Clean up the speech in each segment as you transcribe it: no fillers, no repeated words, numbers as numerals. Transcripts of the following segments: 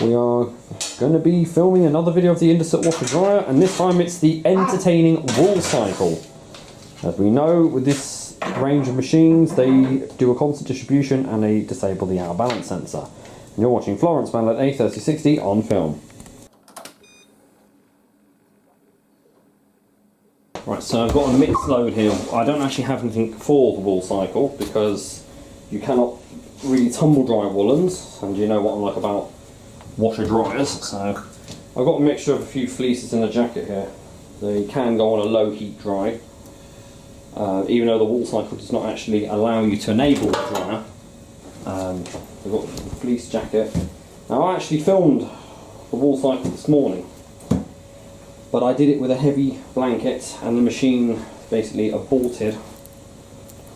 We are going to be filming another video of the Indesit washer dryer, and this time it's the entertaining wool cycle. As we know, with this range of machines, they do a constant distribution and they disable the out of balance sensor. And you're watching Florence Manlet A3060 on film. Right, so I've got a mixed load here. I don't actually have anything for the wool cycle because you cannot really tumble dry woolens, and you know what I'm like about washer dryers. So I've got a mixture of a few fleeces in a jacket here. They can go on a low heat dry, even though the wool cycle does not actually allow you to enable the dryer. I've got a fleece jacket. Now I actually filmed the wool cycle this morning, but I did it with a heavy blanket and the machine basically aborted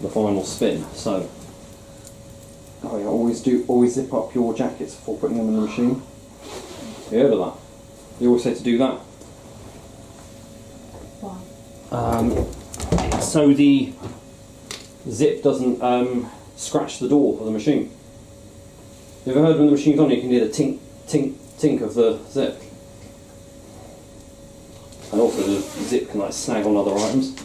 the final spin. So oh yeah, always zip up your jackets before putting them in the machine. You heard of that? You always say to do that. Why? So the zip doesn't scratch the door of the machine. You ever heard when the machine's on, you can hear the tink, tink, tink of the zip? And also the zip can like snag on other items.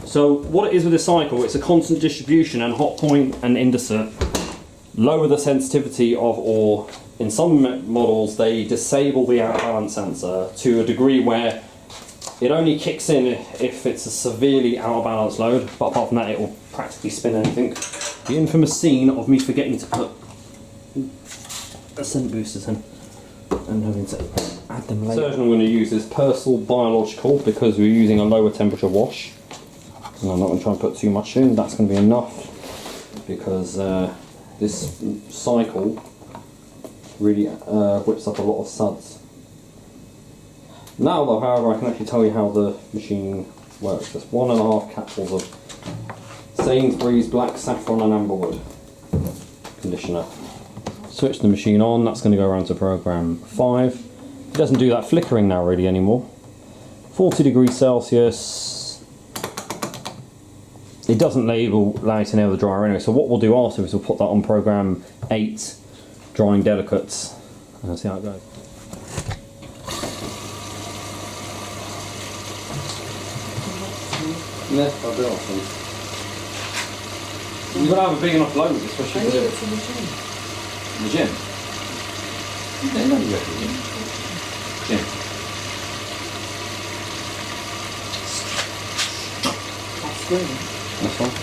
So what it is with this cycle, it's a constant distribution, and Hotpoint and Indesit lower the sensitivity of, or in some models they disable the out of balance sensor to a degree where it only kicks in if it's a severely out of balance load, but apart from that it will practically spin anything. The infamous scene of me forgetting to put scent boosters in and having to add them later. The surgeon I'm going to use is Persil Biological because we're using a lower temperature wash, and I'm not going to try and put too much in. That's going to be enough because this cycle really whips up a lot of suds. Now though, however, I can actually tell you how the machine works. Just 1.5 capsules of Sainsbury's Black Saffron and Amberwood conditioner. Switch the machine on, that's going to go around to program 5. It doesn't do that flickering now really anymore. 40 degrees Celsius. It doesn't allow you to nail the dryer anyway, so what we'll do after is we'll put that on program 8, drying delicates, and see how it goes. Yeah, I'll do it off. You've got to have a big enough load, especially for the gym. Yeah, no, you go to the gym. Gym. That's good. That's fine.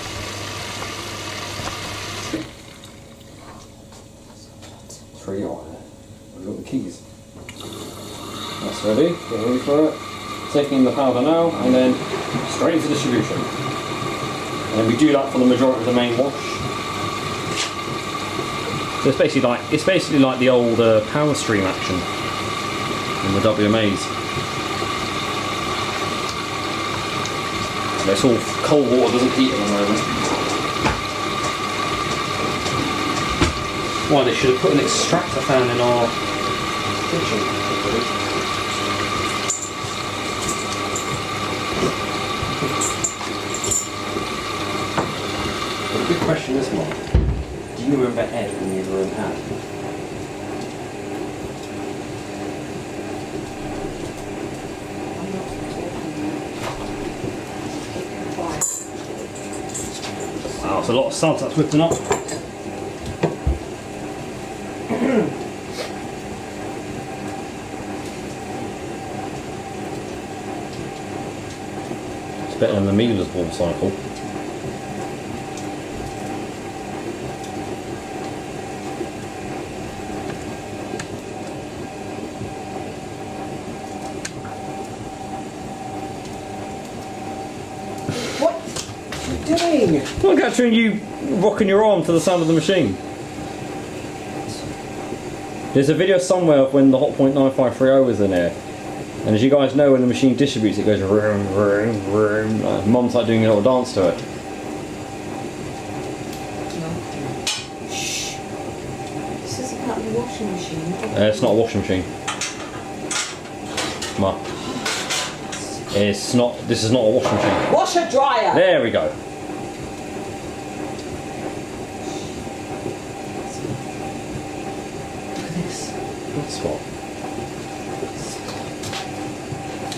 It's ready on there. I've got the keys. That's ready. Get ready for it. Taking the powder now, and then straight into distribution. And then we do that for the majority of the main wash. So it's basically like the old power stream action in the WMAs. It's all cold water, doesn't heat at the moment. Why, they should have put an extractor fan in our kitchen. The big question is, Mark, do you remember Ed when you were in Ad? Wow, it's a lot of suds that's whipping up. It's better than the Miele's wool cycle. Doing? Look at you rocking your arm to the sound of the machine. There's a video somewhere of when the Hotpoint 9530 was in here, and as you guys know, when the machine distributes it goes vroom vroom vroom. Mum's like doing a little dance to it. No. Shh. This is about the washing machine. It's not a washing machine. Ma. It's not. This is not a washing machine. Washer dryer. There we go. spot.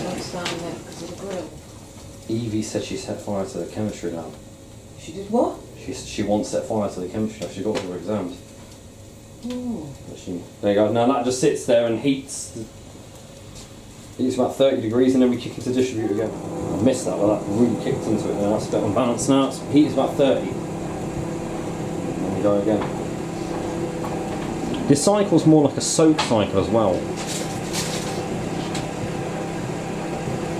Won't stand there because of the grill. Evie said she set fire to the chemistry lab. She did what? She once set fire to the chemistry lab. She got to her exams. Oh. There you go. Now that just sits there and heats. It's about 30 degrees, and then we kick into distribute again. I missed that, but that really kicked into it. Now that's a bit unbalanced now. It's heat is about 30. And we go again. This cycle's more like a soak cycle as well.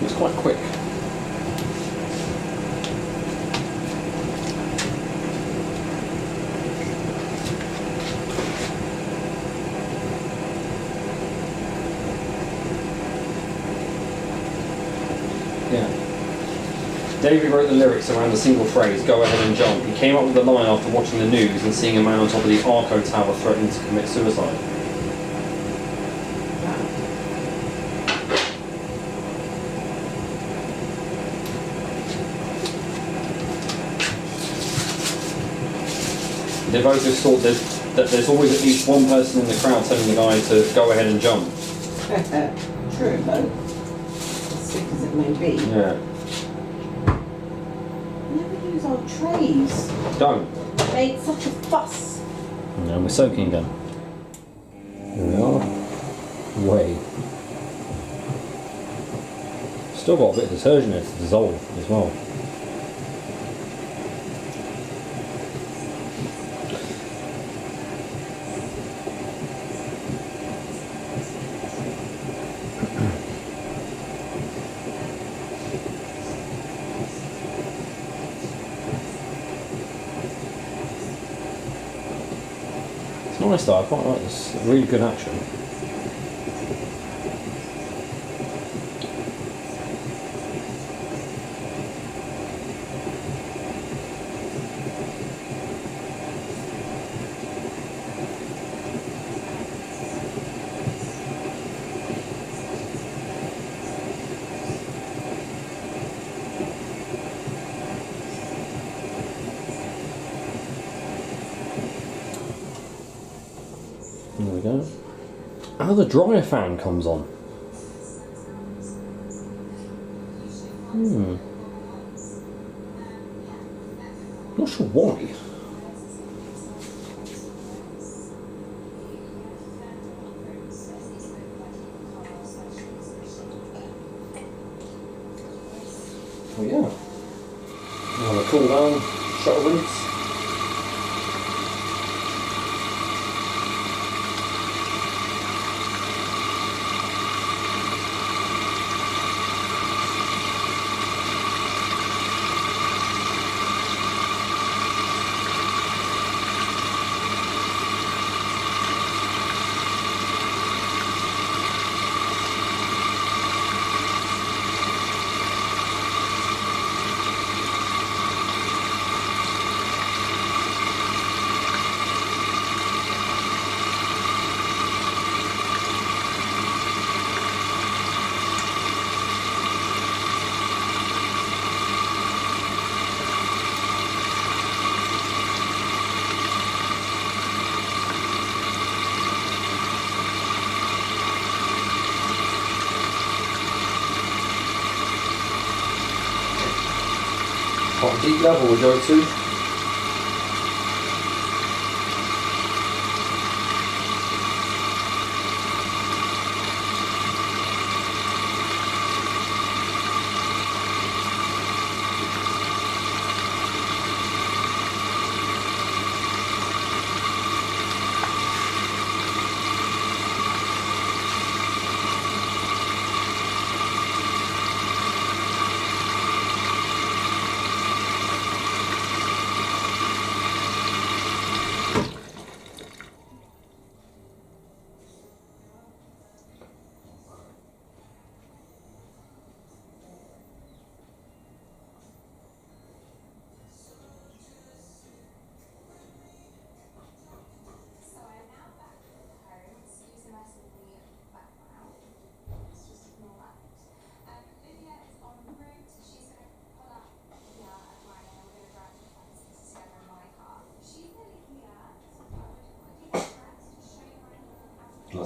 It's quite quick. David wrote the lyrics around a single phrase, go ahead and jump. He came up with the line after watching the news and seeing a man on top of the Arco Tower threatening to commit suicide. The voters thought that there's always at least one person in the crowd telling the guy to go ahead and jump. True, though. As sick as it may be. Yeah. Never use our trays. Don't. Made such a fuss. And we're soaking again. Here we are. Way. Still got a bit of detergent in it to dissolve as well. Nice though, I quite like this. Really good action. There we go. How the dryer fan comes on. Not sure why. Oh yeah. Now the cool down, shuttle rinse. What deep level we go to?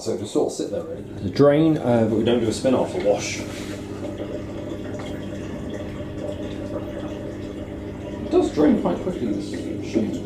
so it just sort of sit there really. The drain, but we don't do a spin off or wash. It does drain quite quickly, this machine.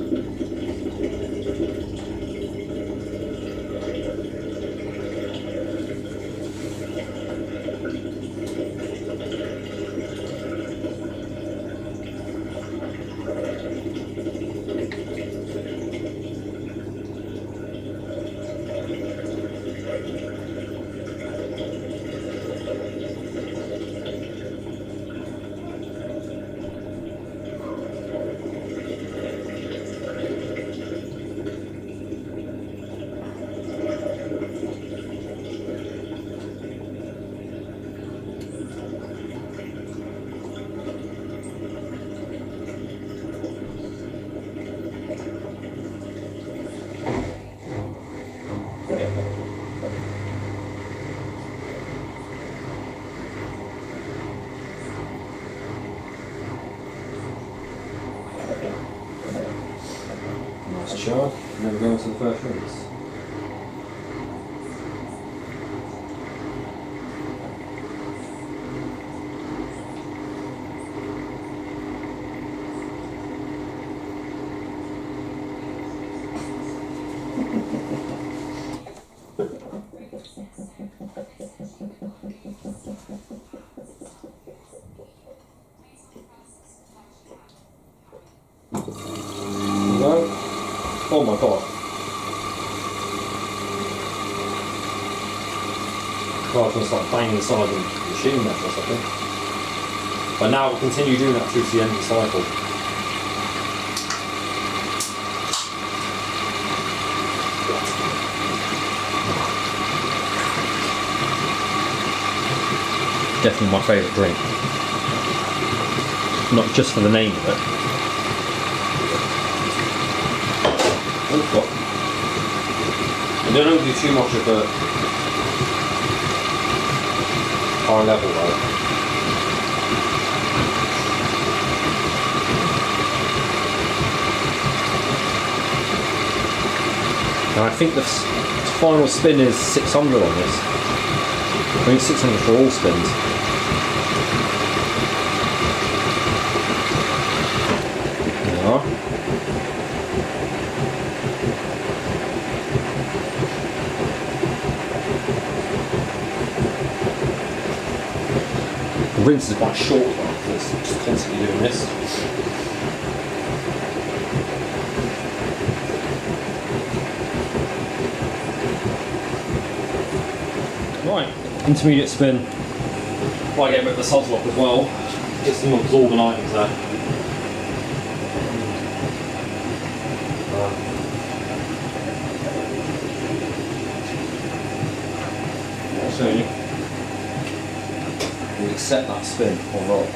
Charge, and then we go into the first rinse. Oh my god. God, I'm going to start banging the side of the machine there for a second. But now we'll continue doing that through to the end of the cycle. Definitely my favourite drink. Not just for the name of it. Oh god. I don't do too much of a high level though. Now I think the final spin is 600 on this. I think 600 for all spins. There we are. The rinse is quite short though, because it's just constantly doing this. Right, intermediate spin. Might get a bit of the suds off as well. Get some absorbent items there. So we accept that spin or not.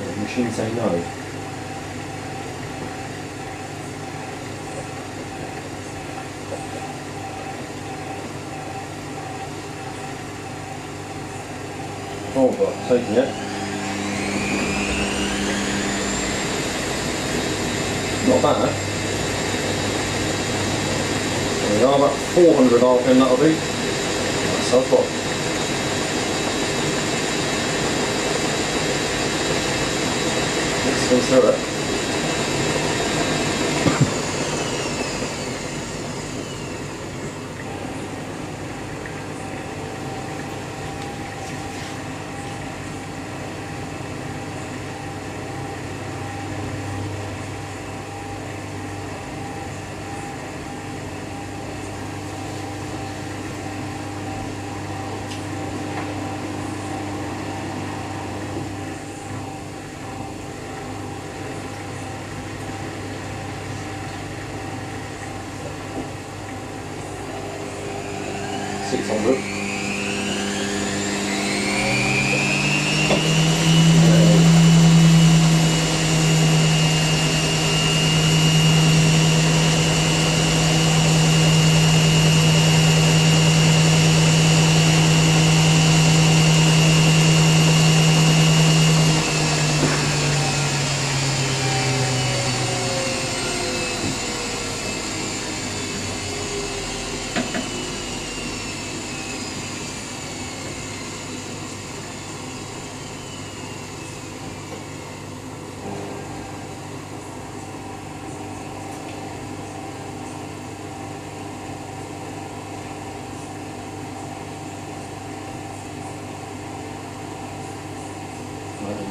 The machine say no. Oh, but taking it. Not bad. There we are, about 400 RPM that'll be. That's our spot. Let's spin through it.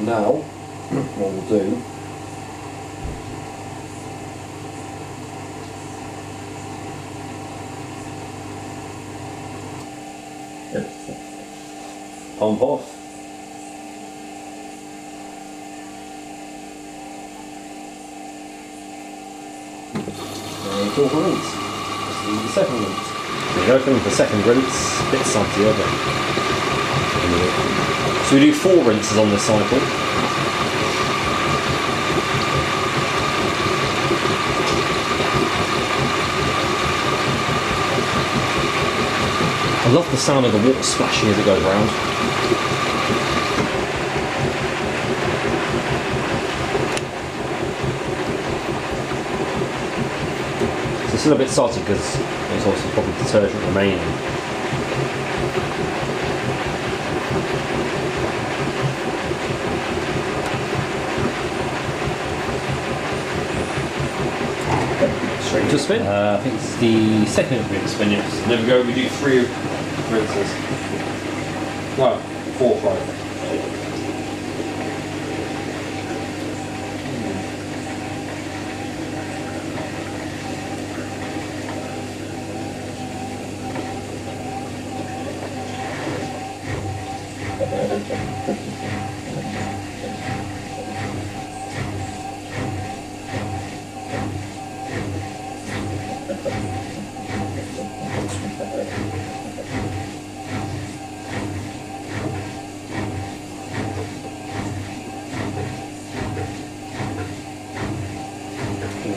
Now, what we'll do pump off. And for the rinse. Let's do the second rinse. There you go, for the second rinse, a bit saltier, but so we do 4 rinses on this cycle. I love the sound of the water splashing as it goes round. So it's still a bit salty because there's obviously probably detergent remaining. Straight to spin. I think it's the second rinse spin, yes. There we go, we do 3 rinses. No, 4, 5.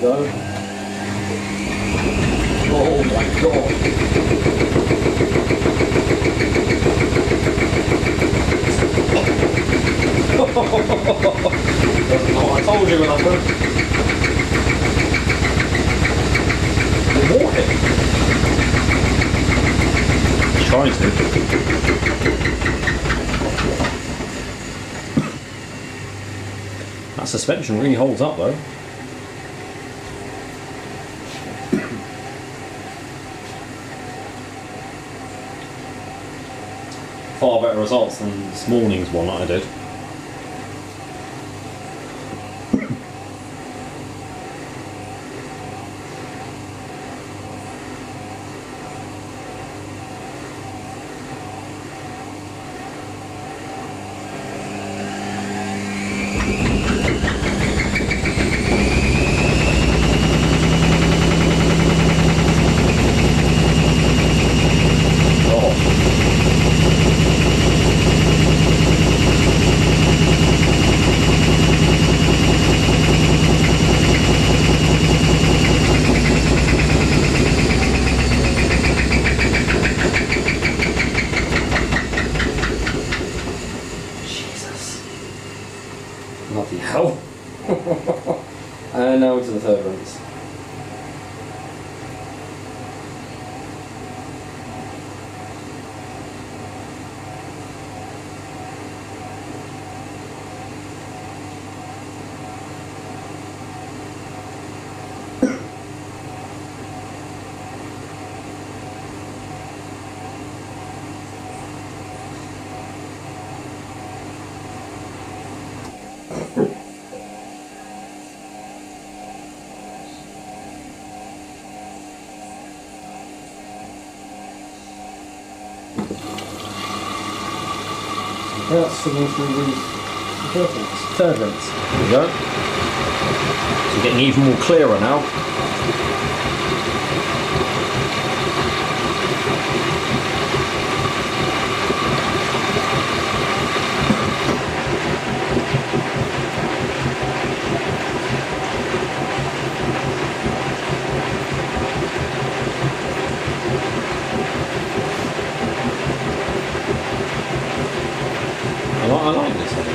Go. Oh my god. Oh, I told you when I first. More hit. Trying to. That suspension really holds up though. Far better results than this morning's one that I did. Bloody hell. And now to the third rinse. That's swimming through the third rinse. There we go. So we're getting even more clearer now. I like this one.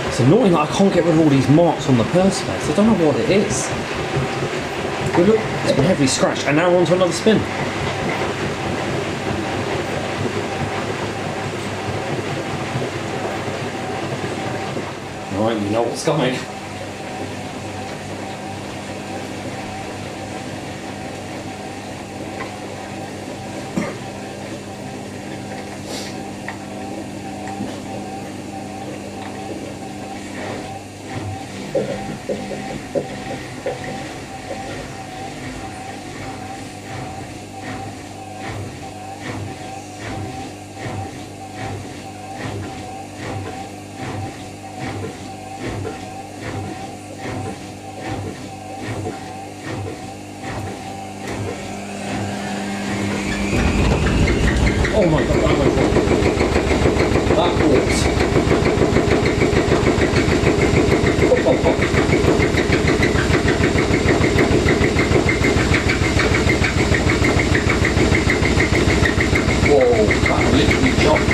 It's annoying that I can't get rid of all these marks on the perspex. I don't know what it is. But look, it's been heavily scratched, and now we're on to another spin. Alright, you know what's coming. Oh my god, that went wrong. That walked. Pop, pop, pop. Whoa, that literally jumped.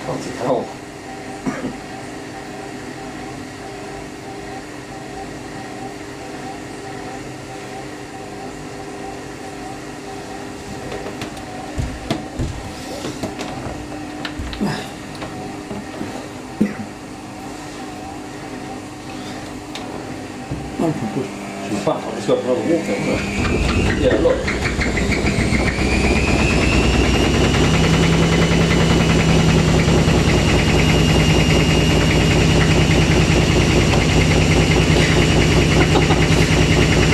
Can't tell. She's back. Let's go for another walk over there. Yeah, look.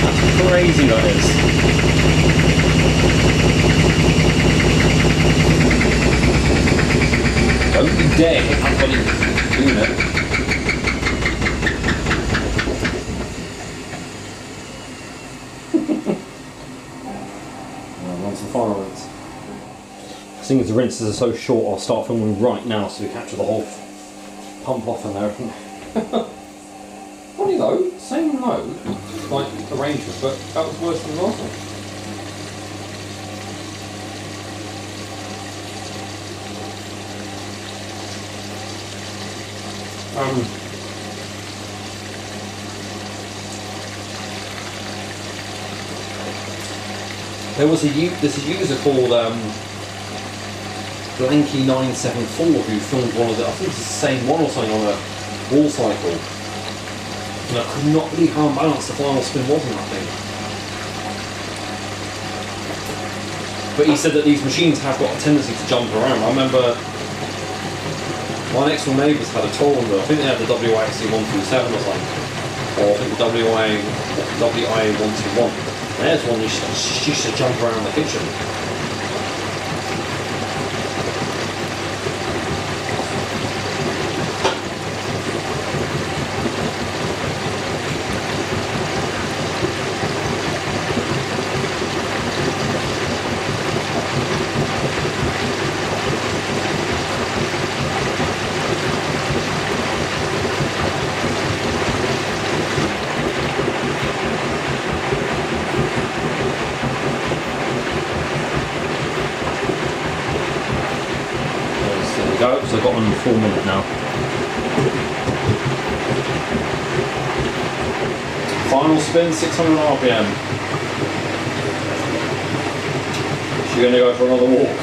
That's crazy, that is. Don't be dare hit that bloody unit. Fire rinse. Seeing as the rinses are so short, I'll start filming right now so we capture the whole pump off and everything. Funny though, same mode, like arrangement, but that was worse than the last one. There was there's a user called Blanky974 who filmed one of the, I think it's the same one or something, on a wall cycle. And I could not believe how unbalanced the final spin was on that thing. But he said that these machines have got a tendency to jump around. I remember my next door neighbours had a Torander, I think they had the WIC127 or something, or I think the WIA121. There's one that used to jump around the kitchen. Go, so I got on 4 minutes now. Final spin, 600 RPM. She's going to go for another walk.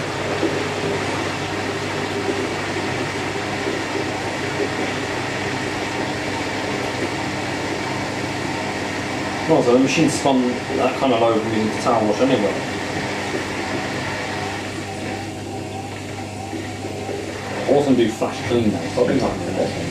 Well, so the machine spun that kind of low from using the towel wash anyway. I also do FlashClean now, so I think I'm the best one.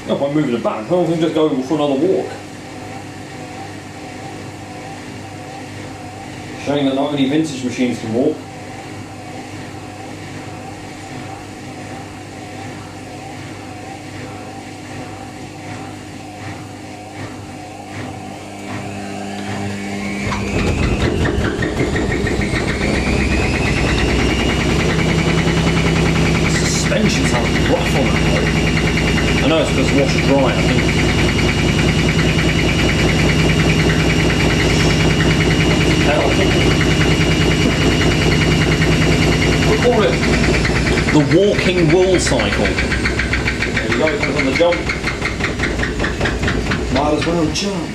No point moving it back, I don't think just go for another walk. Showing that not only vintage machines can walk. know it's just washer dry, I think. We call it the walking wool cycle. There you go, it comes on the jump. Might as well jump.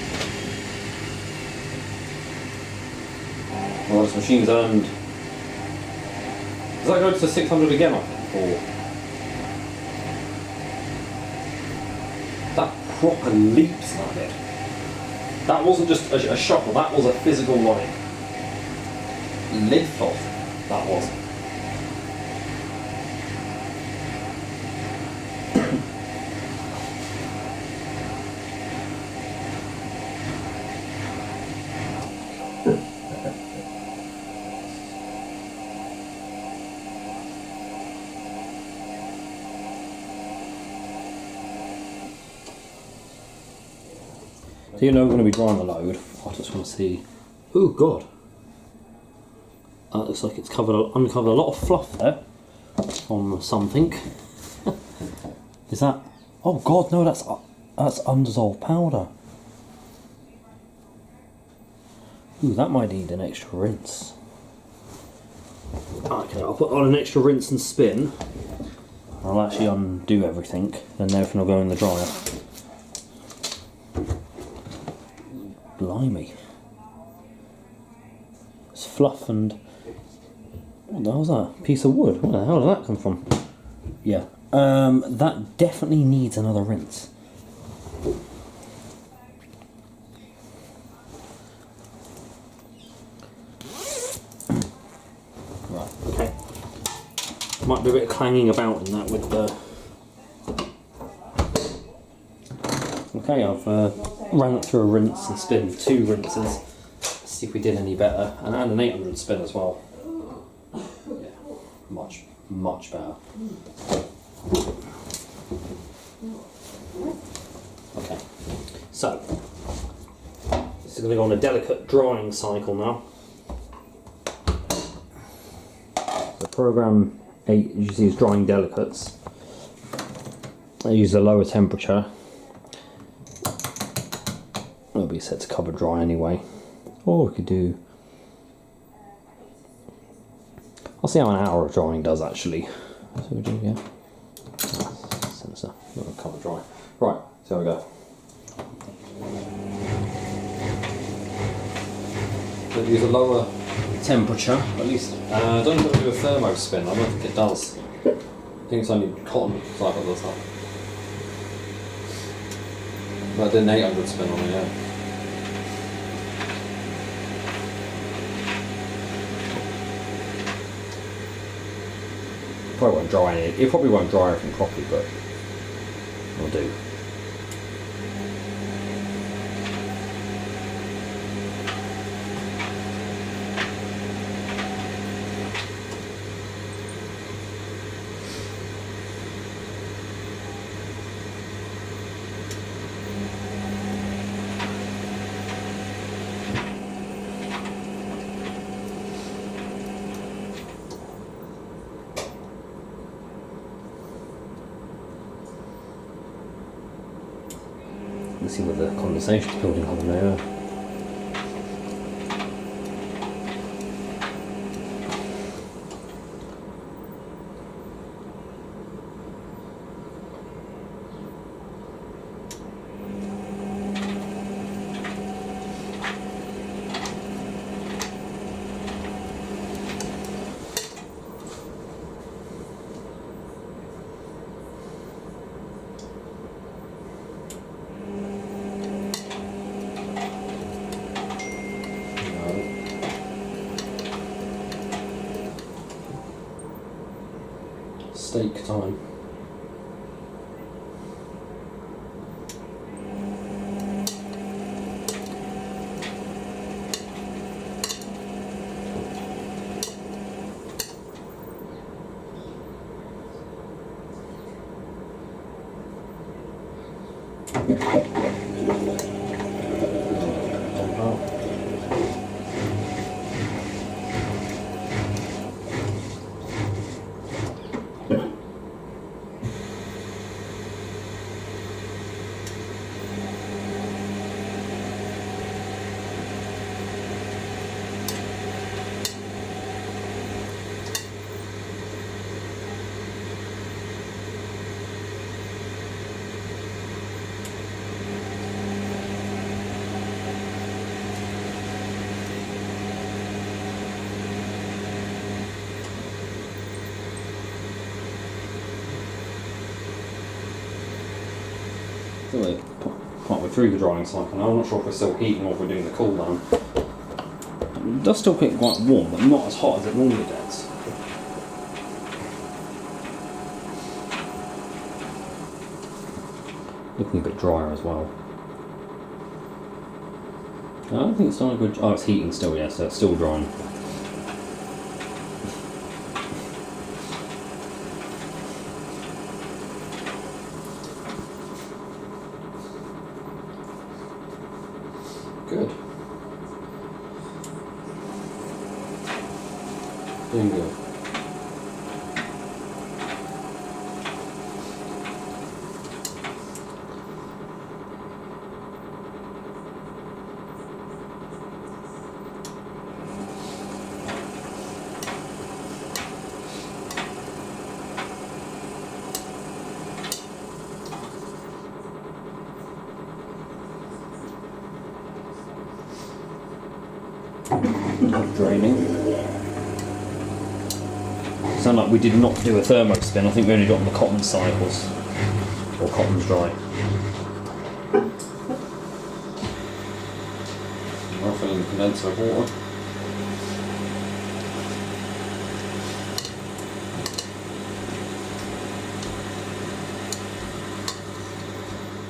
Well, this machine's earned. Does that go to 600 again, I think? Or that proper leaps, that did. That wasn't just a shuffle, that was a physical, like, lift off. That was. So you know we're going to be drying the load. I just want to see. Oh God! That looks like it's uncovered a lot of fluff there on something. Is that? Oh God! No, that's undissolved powder. Ooh, that might need an extra rinse. Okay, I'll put on an extra rinse and spin. I'll actually undo everything, and everything will go in the dryer. Blimey. It's fluff and... What the hell's that? Piece of wood? Where the hell did that come from? Yeah. That definitely needs another rinse. Right, okay. Might be a bit of clanging about in that with the... Okay, I've ran it through a rinse and spin, 2 rinses, see if we did any better, and an 800 spin as well. Yeah, much better. Okay, so this is going to go on a delicate drying cycle now. The program 8, as you see, is drying delicates. I use a lower temperature. It'll be set to cover dry anyway. Or we could do... I'll see how an hour of drying does actually. So we do, yeah. Sensor, not cover dry. Right, so we go. So use a lower temperature, at least. I don't think it'll do a thermo spin, I don't think it does. I think it's only cotton cycle does that. But I did an 800 spin on it, yeah. Probably won't dry any. It probably won't dry everything properly, but it'll do. Let's see what the condensation's building up there. Steak time. we're partway through the drying cycle now. I'm not sure if we're still heating or if we're doing the cool down. It does still get quite warm, but not as hot as it normally gets. Looking a bit drier as well. I don't think it's done a good. Oh, it's heating still, yeah, so it's still drying. Good. Doing good. Draining. Sound like we did not do a thermo spin. I think we only got on the cotton cycles, or cotton's dry. I'm filling the condenser of water.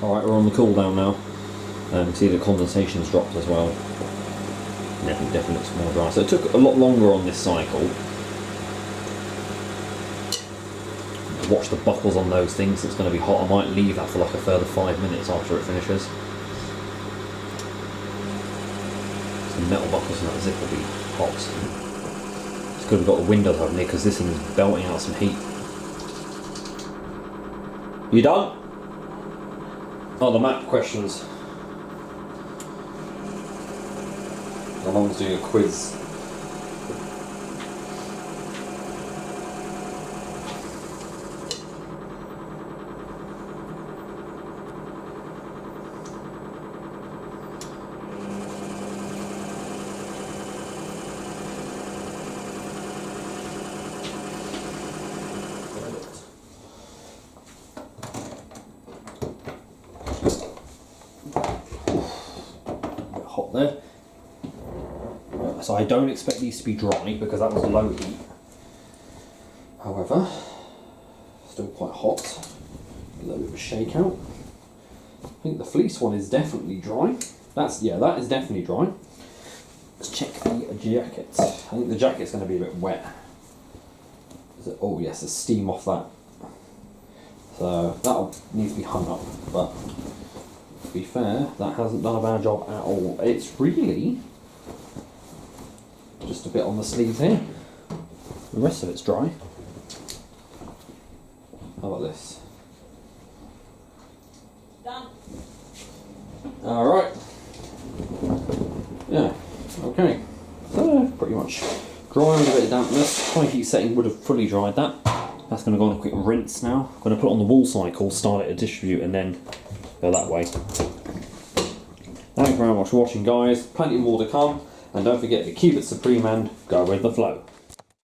Alright, we're on the cool down now. See the condensation's dropped as well. Definitely looks more dry. So it took a lot longer on this cycle. Watch the buckles on those things, it's going to be hot. I might leave that for like a further 5 minutes after it finishes. The metal buckles and that zip will be hot. It's good we've got the windows open here because this thing is belting out some heat. You done? Oh, the map questions. Along's doing a quiz. Bit hot there. So I don't expect these to be dry because that was low heat. However, still quite hot. A little bit of a shakeout. I think the fleece one is definitely dry. That is definitely dry. Let's check the jacket. I think the jacket's going to be a bit wet. Oh yes, there's steam off that. So that'll need to be hung up. But to be fair, that hasn't done a bad job at all. It's really just a bit on the sleeves here. The rest of it's dry. How about this? Done. Alright. Yeah, okay. So pretty much dry with a bit of dampness. High heat setting would have fully dried that. That's going to go on a quick rinse now. I'm going to put it on the wall cycle, start it to distribute and then go that way. Thank you very much for watching guys. Plenty more to come. And don't forget to keep it supreme and go with the flow.